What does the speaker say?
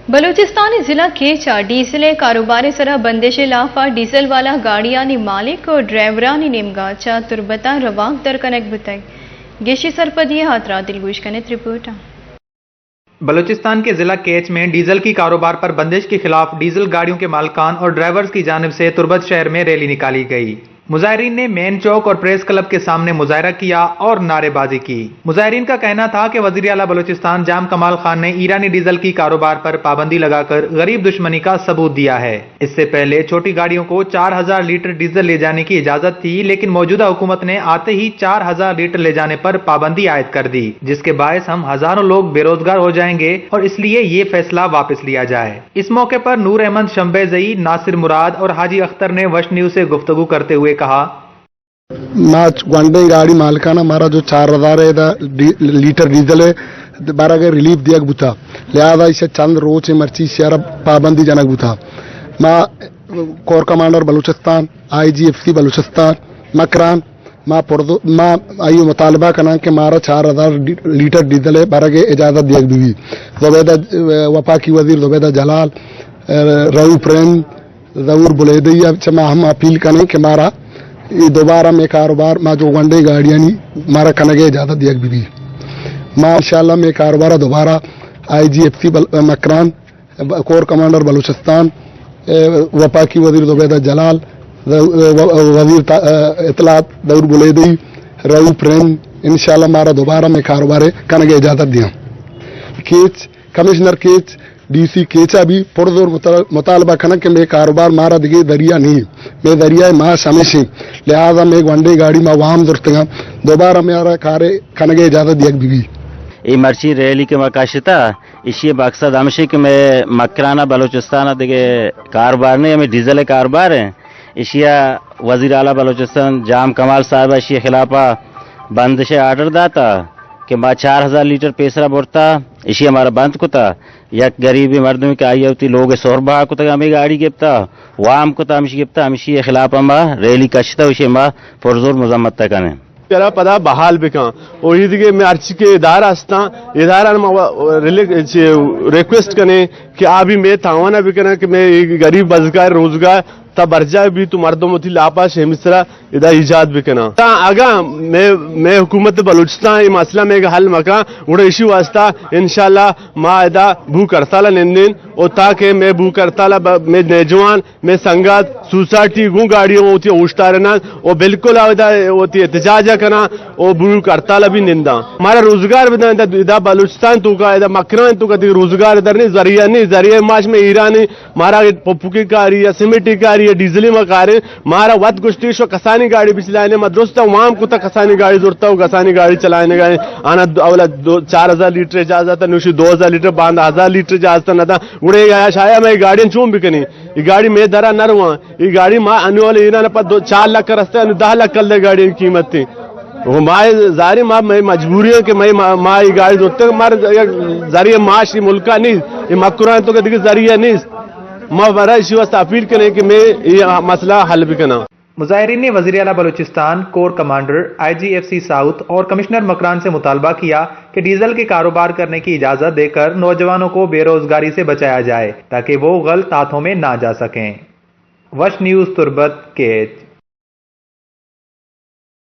بلوچستان ضلع کیچا ڈیزل کاروبار سرا بندش لافا ڈیزل والا گاڑیانی مالک اور ڈرائیورانی نیمگا چا تربتا رواق در کنک بتائی گیشی سرپدی ہاترا دلگوش کنت رپورٹ۔ بلوچستان کے ضلع کیچ میں ڈیزل کی کاروبار پر بندش کے خلاف ڈیزل گاڑیوں کے مالکان اور ڈرائیورز کی جانب سے تربت شہر میں ریلی نکالی گئی۔ مظاہرین نے مین چوک اور پریس کلب کے سامنے مظاہرہ کیا اور نعرے بازی کی۔ مظاہرین کا کہنا تھا کہ وزیر اعلیٰ بلوچستان جام کمال خان نے ایرانی ڈیزل کی کاروبار پر پابندی لگا کر غریب دشمنی کا ثبوت دیا ہے۔ اس سے پہلے چھوٹی گاڑیوں کو 4000 لیٹر ڈیزل لے جانے کی اجازت تھی، لیکن موجودہ حکومت نے آتے ہی 4000 لیٹر لے جانے پر پابندی عائد کر دی، جس کے باعث ہم ہزاروں لوگ بے روزگار ہو جائیں گے اور اس لیے یہ فیصلہ واپس لیا جائے۔ اس موقع پر نور احمد شمبے زئی، ناصر مراد اور حاجی اختر نے وش نیوز سے گفتگو کرتے ہوئے کہا، گنڈے گاڑی مالکان ہمارا جو 4000 لیٹر ڈیزل ہے بارہ کے ریلیف دیا بتا، لہذا اسے چند روز سے مرچی شہر پابندی جنک بتا۔ ماں corps commander Balochistan IGFC Balochistan Makran ماں آئیو مطالبہ کرنا کہ مارا 4000 لیٹر ڈیزل ہے بارہ کے اجازت دیا بھی۔ زبیدہ وفاقی وزیر زبیدہ جلال رو پرین ضرور بلیدیہ ہم اپیل کریں کہ مارا دوبارہ میں کاروبار ماں جو ونڈے گاڑیاں مارا کنگے اجازت دیا بھی ماں انشاءاللہ میں کاروبار دوبارہ IGFC Makran corps commander Balochistan وفاقی وزیر زبیدہ جلال وزیر اطلاعات دور بلیدی رو پرین انشاءاللہ مارا دوبارہ میں کاروبار کنگے اجازت دیا۔ کیچ کمشنر کیچ DC کیچا بھی پرزور مطالبہ کرنا کہ میں کاروبار مارا دیگے ذریعہ نہیں، میں ذریعہ ماں شامشی، لہذا میں ونڈے گاڑی میں وہاں ضرورتگا دوبارہ میرا کارے کھنگے اجازت دیا بھی۔ یہ مرچی ریلی کے مقاصد اسی مقصد ہمشی کہ میں مکرانہ بلوچستان دیگے کاروبار نہیں ہمیں ڈیزل کاروبار ہے، اشیا وزیر اعلیٰ بلوچستان جام کمال صاحب اشیا خلافہ بندش آرڈر داتا کہ ماں 4000 لیٹر پیسرا بڑھتا اسی ہمارا بند کو تھا، یک غریبی مردوں کے آئی ہوتی لوگ سوربہ کو تک ہمیں گاڑی گپتا وام کو تھا ہمشی گپتا ہمشی کے خلاف ہم ریلی کشتا اسی ہم پرزور مذمت تک کریں تیرا پدا بحال بکاں اور یہ دیکھے میں ارچی کے ادارہ ہستا ادارہ ریکویسٹ کریں کہ ابھی میں تاوانا بکنا کہ میں غریب بزگار روزگار تا برجا بھی تو مردم تھی لاپا شہمسرا ادا ایجاد بکنا آگاہ میں حکومت بلوچستان یہ مسئلہ میں حل مکا اڑا اسی واسطہ انشاءاللہ ما ادا بھو کرتالا نندین اور تاکہ میں بھو کرتالا میں نوجوان میں سنگات سوسائٹی گوں گاڑیوں ہوتی اوشتا رہنا اور بالکل ادا ہوتی احتجاج کرنا اور بھو کرتالا بھی نندا ہمارا روزگار ادا بلوچستان تو کا ادا مکران تو کا روزگار ادھر نہیں ذریعہ معاش میں ایرانی مارا پپوکی کاری یا سیمیٹی کاری ڈیزلی میں کارے مارا ود گشتی شو کسانی گاڑی بھی چلانے میں درست وہاں کو تا کسانی گاڑی ضرورت ہو کسانی گاڑی چلانے گئے آنا اولا 4000 لیٹر اجازت نوشی 2000 لیٹر باندھ 1000 لیٹر اجازت نہ تھا اڑے گیا شایا میں گاڑیاں چون بھی کنی یہ گاڑی میں درا نہ رہا یہ گاڑی ماں آنے والے ایران پر 4 لاکھ کا رستے 10 لاکھ کر دے گاڑی کی قیمت تھی وہ ماں ظاہر ماں میں مجبوری ہے کہ میں ماں یہ گاڑی ضرورت ہے ہمارے ذریعہ معاش یہ ملکہ نہیں یہ مکران تو کہ ذریعہ نہیں میں برا اسی واسطہ اپیل کریں کہ میں یہ مسئلہ حل بھی کرنا۔ مظاہرین نے وزیر اعلیٰ Balochistan corps commander IGFC south اور کمشنر مکران سے مطالبہ کیا کہ ڈیزل کے کاروبار کرنے کی اجازت دے کر نوجوانوں کو بے روزگاری سے بچایا جائے تاکہ وہ غلط ہاتھوں میں نہ جا سکیں۔ وش نیوز تربت کیچ۔